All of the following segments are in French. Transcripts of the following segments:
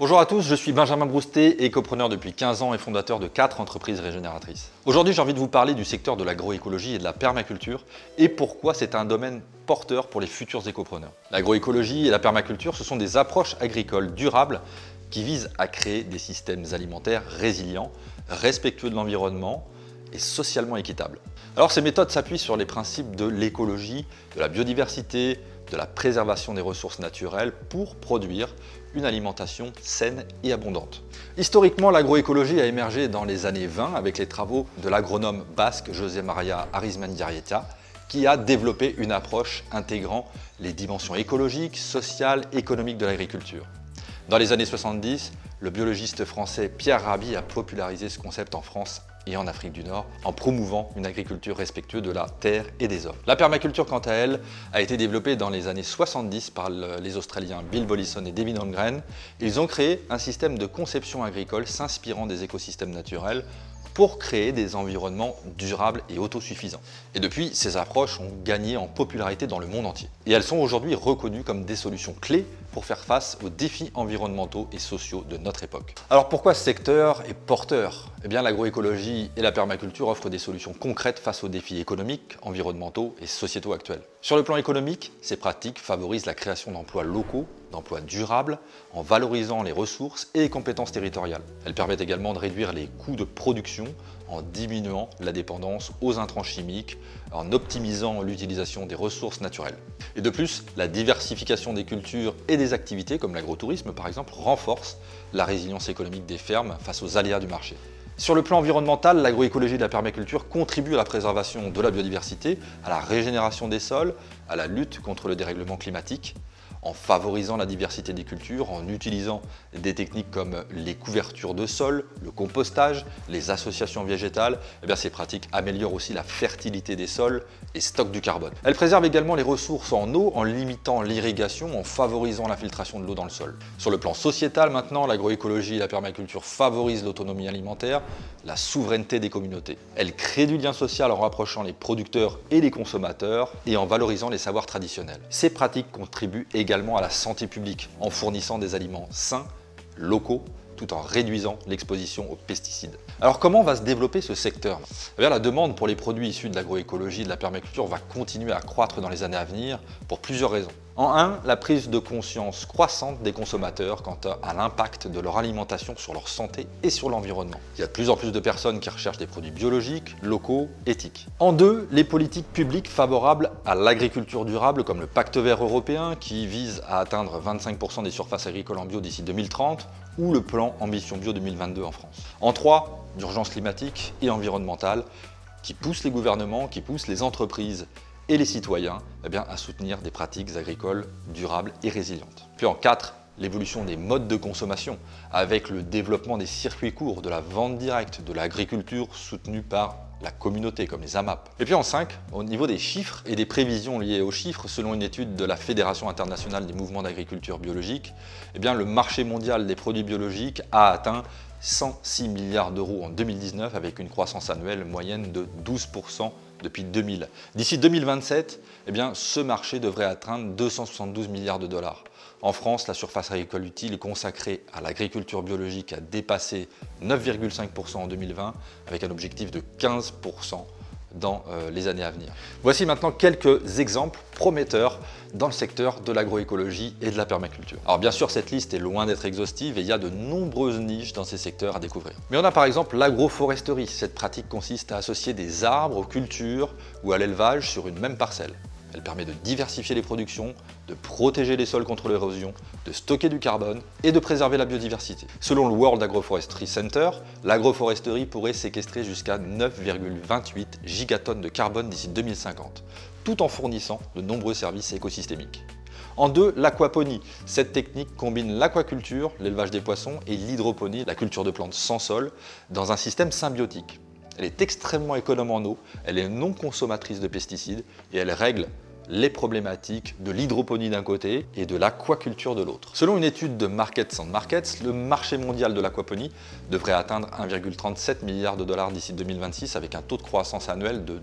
Bonjour à tous, je suis Benjamin Broustet, écopreneur depuis 15 ans et fondateur de 4 entreprises régénératrices. Aujourd'hui, j'ai envie de vous parler du secteur de l'agroécologie et de la permaculture et pourquoi c'est un domaine porteur pour les futurs écopreneurs. L'agroécologie et la permaculture, ce sont des approches agricoles durables qui visent à créer des systèmes alimentaires résilients, respectueux de l'environnement et socialement équitables. Alors ces méthodes s'appuient sur les principes de l'écologie, de la biodiversité, de la préservation des ressources naturelles pour produire une alimentation saine et abondante. Historiquement, l'agroécologie a émergé dans les années 20 avec les travaux de l'agronome basque José María Arizmendiarrieta qui a développé une approche intégrant les dimensions écologiques, sociales, économiques de l'agriculture. Dans les années 70, le biologiste français Pierre Rabhi a popularisé ce concept en France et en Afrique du Nord en promouvant une agriculture respectueuse de la terre et des hommes. La permaculture, quant à elle, a été développée dans les années 70 par les Australiens Bill Mollison et David Holmgren. Ils ont créé un système de conception agricole s'inspirant des écosystèmes naturels pour créer des environnements durables et autosuffisants. Et depuis, ces approches ont gagné en popularité dans le monde entier. Et elles sont aujourd'hui reconnues comme des solutions clés pour faire face aux défis environnementaux et sociaux de notre époque. Alors pourquoi ce secteur est porteur? Eh bien, l'agroécologie et la permaculture offrent des solutions concrètes face aux défis économiques, environnementaux et sociétaux actuels. Sur le plan économique, ces pratiques favorisent la création d'emplois locaux, d'emplois durables, en valorisant les ressources et les compétences territoriales. Elles permettent également de réduire les coûts de production en diminuant la dépendance aux intrants chimiques, en optimisant l'utilisation des ressources naturelles. Et de plus, la diversification des cultures et des activités, comme l'agrotourisme par exemple, renforce la résilience économique des fermes face aux aléas du marché. Sur le plan environnemental, l'agroécologie et la permaculture contribuent à la préservation de la biodiversité, à la régénération des sols, à la lutte contre le dérèglement climatique, en favorisant la diversité des cultures, en utilisant des techniques comme les couvertures de sol, le compostage, les associations végétales. Ces pratiques améliorent aussi la fertilité des sols et stockent du carbone. Elles préservent également les ressources en eau en limitant l'irrigation, en favorisant l'infiltration de l'eau dans le sol. Sur le plan sociétal maintenant, l'agroécologie et la permaculture favorisent l'autonomie alimentaire, la souveraineté des communautés. Elles créent du lien social en rapprochant les producteurs et les consommateurs et en valorisant les savoirs traditionnels. Ces pratiques contribuent également à la santé publique en fournissant des aliments sains, locaux, tout en réduisant l'exposition aux pesticides. Alors comment va se développer ce secteur? La demande pour les produits issus de l'agroécologie et de la permaculture va continuer à croître dans les années à venir pour plusieurs raisons. En un, la prise de conscience croissante des consommateurs quant à l'impact de leur alimentation sur leur santé et sur l'environnement. Il y a de plus en plus de personnes qui recherchent des produits biologiques, locaux, éthiques. En deux, les politiques publiques favorables à l'agriculture durable comme le Pacte vert européen qui vise à atteindre 25% des surfaces agricoles en bio d'ici 2030 ou le plan Ambition Bio 2022 en France. En trois, l'urgence climatique et environnementale qui pousse les gouvernements, qui pousse les entreprises et les citoyens à soutenir des pratiques agricoles durables et résilientes. Puis en 4, l'évolution des modes de consommation avec le développement des circuits courts, de la vente directe, de l'agriculture soutenue par la communauté comme les AMAP. Et puis en 5, au niveau des chiffres et des prévisions liées aux chiffres, selon une étude de la Fédération internationale des mouvements d'agriculture biologique, le marché mondial des produits biologiques a atteint 106 milliards d'euros en 2019 avec une croissance annuelle moyenne de 12% depuis 2000. D'ici 2027, ce marché devrait atteindre 272 milliards de dollars. En France, la surface agricole utile consacrée à l'agriculture biologique a dépassé 9,5% en 2020 avec un objectif de 15% dans les années à venir. Voici maintenant quelques exemples prometteurs dans le secteur de l'agroécologie et de la permaculture. Alors bien sûr, cette liste est loin d'être exhaustive et il y a de nombreuses niches dans ces secteurs à découvrir. Mais on a par exemple l'agroforesterie. Cette pratique consiste à associer des arbres aux cultures ou à l'élevage sur une même parcelle. Elle permet de diversifier les productions, de protéger les sols contre l'érosion, de stocker du carbone et de préserver la biodiversité. Selon le World Agroforestry Center, l'agroforesterie pourrait séquestrer jusqu'à 9,28 gigatonnes de carbone d'ici 2050, tout en fournissant de nombreux services écosystémiques. En deux, l'aquaponie. Cette technique combine l'aquaculture, l'élevage des poissons, et l'hydroponie, la culture de plantes sans sol, dans un système symbiotique. Elle est extrêmement économe en eau, elle est non consommatrice de pesticides et elle règle les problématiques de l'hydroponie d'un côté et de l'aquaculture de l'autre. Selon une étude de Markets and Markets, le marché mondial de l'aquaponie devrait atteindre 1,37 milliard de dollars d'ici 2026 avec un taux de croissance annuel de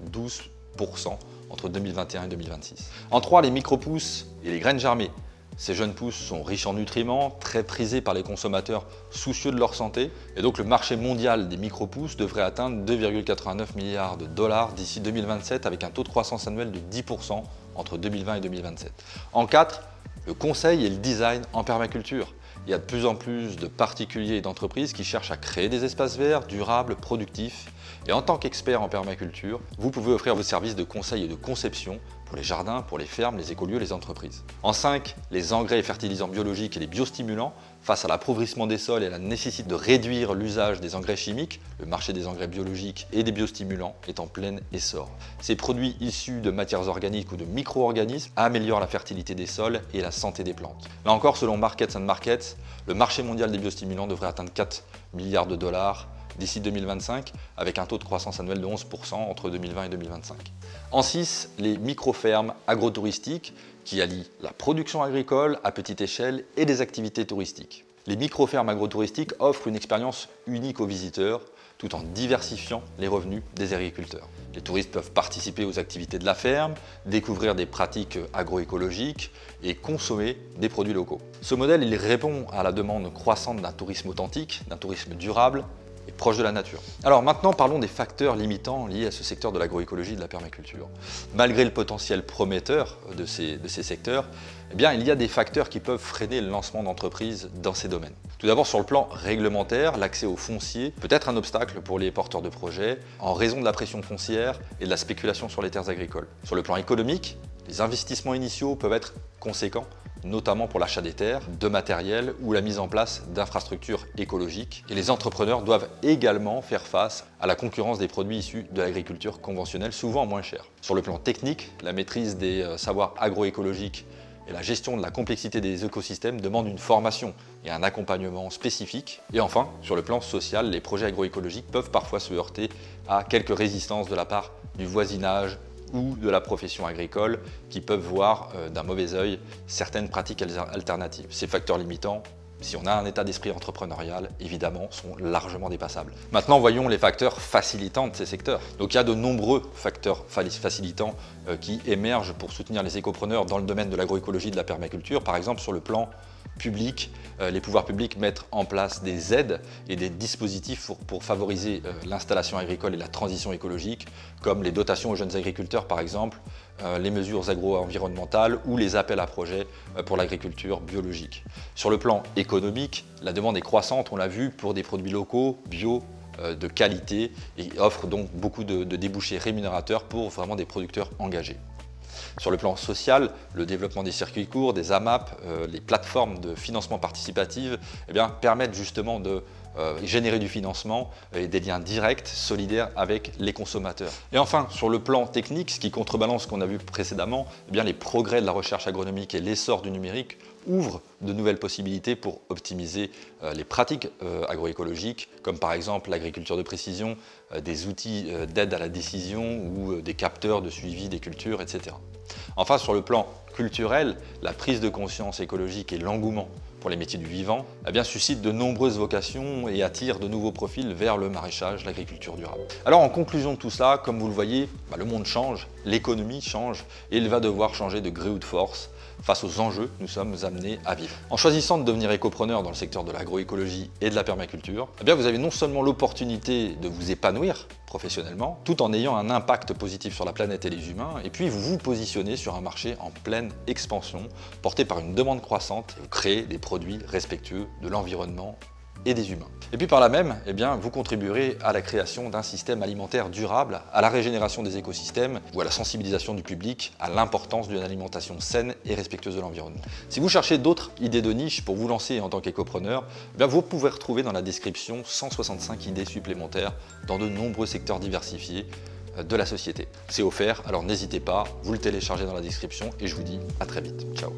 12% entre 2021 et 2026. En 3, les micro-pousses et les graines germées. Ces jeunes pousses sont riches en nutriments, très prisés par les consommateurs soucieux de leur santé, et donc le marché mondial des micro-pousses devrait atteindre 2,89 milliards de dollars d'ici 2027 avec un taux de croissance annuel de 10% entre 2020 et 2027. En 4, le conseil et le design en permaculture. Il y a de plus en plus de particuliers et d'entreprises qui cherchent à créer des espaces verts, durables, productifs. Et en tant qu'expert en permaculture, vous pouvez offrir vos services de conseil et de conception pour les jardins, pour les fermes, les écolieux, les entreprises. En 5, les engrais et fertilisants biologiques et les biostimulants. Face à l'appauvrissement des sols et à la nécessité de réduire l'usage des engrais chimiques, le marché des engrais biologiques et des biostimulants est en plein essor. Ces produits issus de matières organiques ou de micro-organismes améliorent la fertilité des sols et la santé des plantes. Là encore, selon Markets and Markets, le marché mondial des biostimulants devrait atteindre 4 milliards de dollars d'ici 2025, avec un taux de croissance annuel de 11% entre 2020 et 2025. En 6, les micro-fermes agrotouristiques qui allient la production agricole à petite échelle et des activités touristiques. Les micro-fermes agrotouristiques offrent une expérience unique aux visiteurs, tout en diversifiant les revenus des agriculteurs. Les touristes peuvent participer aux activités de la ferme, découvrir des pratiques agroécologiques et consommer des produits locaux. Ce modèle, il répond à la demande croissante d'un tourisme authentique, d'un tourisme durable, et proche de la nature. Alors maintenant, parlons des facteurs limitants liés à ce secteur de l'agroécologie et de la permaculture. Malgré le potentiel prometteur de ces secteurs, eh bien, il y a des facteurs qui peuvent freiner le lancement d'entreprises dans ces domaines. Tout d'abord, sur le plan réglementaire, l'accès au foncier peut être un obstacle pour les porteurs de projets en raison de la pression foncière et de la spéculation sur les terres agricoles. Sur le plan économique, les investissements initiaux peuvent être conséquents, notamment pour l'achat des terres, de matériel ou la mise en place d'infrastructures écologiques. Et les entrepreneurs doivent également faire face à la concurrence des produits issus de l'agriculture conventionnelle, souvent moins chers. Sur le plan technique, la maîtrise des savoirs agroécologiques et la gestion de la complexité des écosystèmes demandent une formation et un accompagnement spécifique. Et enfin, sur le plan social, les projets agroécologiques peuvent parfois se heurter à quelques résistances de la part du voisinage ou de la profession agricole qui peuvent voir d'un mauvais œil certaines pratiques alternatives. Ces facteurs limitants, si on a un état d'esprit entrepreneurial, évidemment, sont largement dépassables. Maintenant, voyons les facteurs facilitants de ces secteurs. Donc il y a de nombreux facteurs facilitants qui émergent pour soutenir les écopreneurs dans le domaine de l'agroécologie et de la permaculture. Par exemple, sur le plan public, les pouvoirs publics mettent en place des aides et des dispositifs pour favoriser l'installation agricole et la transition écologique, comme les dotations aux jeunes agriculteurs par exemple, les mesures agro-environnementales ou les appels à projets pour l'agriculture biologique. Sur le plan économique, la demande est croissante, on l'a vu, pour des produits locaux, bio, de qualité, et offre donc beaucoup de débouchés rémunérateurs pour vraiment des producteurs engagés. Sur le plan social, le développement des circuits courts, des AMAP, les plateformes de financement participatif permettent justement de générer du financement et des liens directs, solidaires avec les consommateurs. Et enfin, sur le plan technique, ce qui contrebalance ce qu'on a vu précédemment, les progrès de la recherche agronomique et l'essor du numérique ouvrent de nouvelles possibilités pour optimiser les pratiques agroécologiques, comme par exemple l'agriculture de précision, des outils d'aide à la décision ou des capteurs de suivi des cultures, etc. Enfin, sur le plan culturel, la prise de conscience écologique et l'engouement pour les métiers du vivant suscitent de nombreuses vocations et attirent de nouveaux profils vers le maraîchage, l'agriculture durable. Alors en conclusion de tout cela, comme vous le voyez, le monde change, l'économie change et il va devoir changer de gré ou de force face aux enjeux que nous sommes amenés à vivre. En choisissant de devenir écopreneur dans le secteur de l'agroécologie et de la permaculture, vous avez non seulement l'opportunité de vous épanouir professionnellement, tout en ayant un impact positif sur la planète et les humains, et puis vous vous positionnez sur un marché en pleine expansion, porté par une demande croissante, et vous créez des produits respectueux de l'environnement et des humains. Et puis par là même, vous contribuerez à la création d'un système alimentaire durable, à la régénération des écosystèmes ou à la sensibilisation du public à l'importance d'une alimentation saine et respectueuse de l'environnement. Si vous cherchez d'autres idées de niche pour vous lancer en tant qu'écopreneur, vous pouvez retrouver dans la description 165 idées supplémentaires dans de nombreux secteurs diversifiés de la société. C'est offert, alors n'hésitez pas, vous le téléchargez dans la description et je vous dis à très vite. Ciao.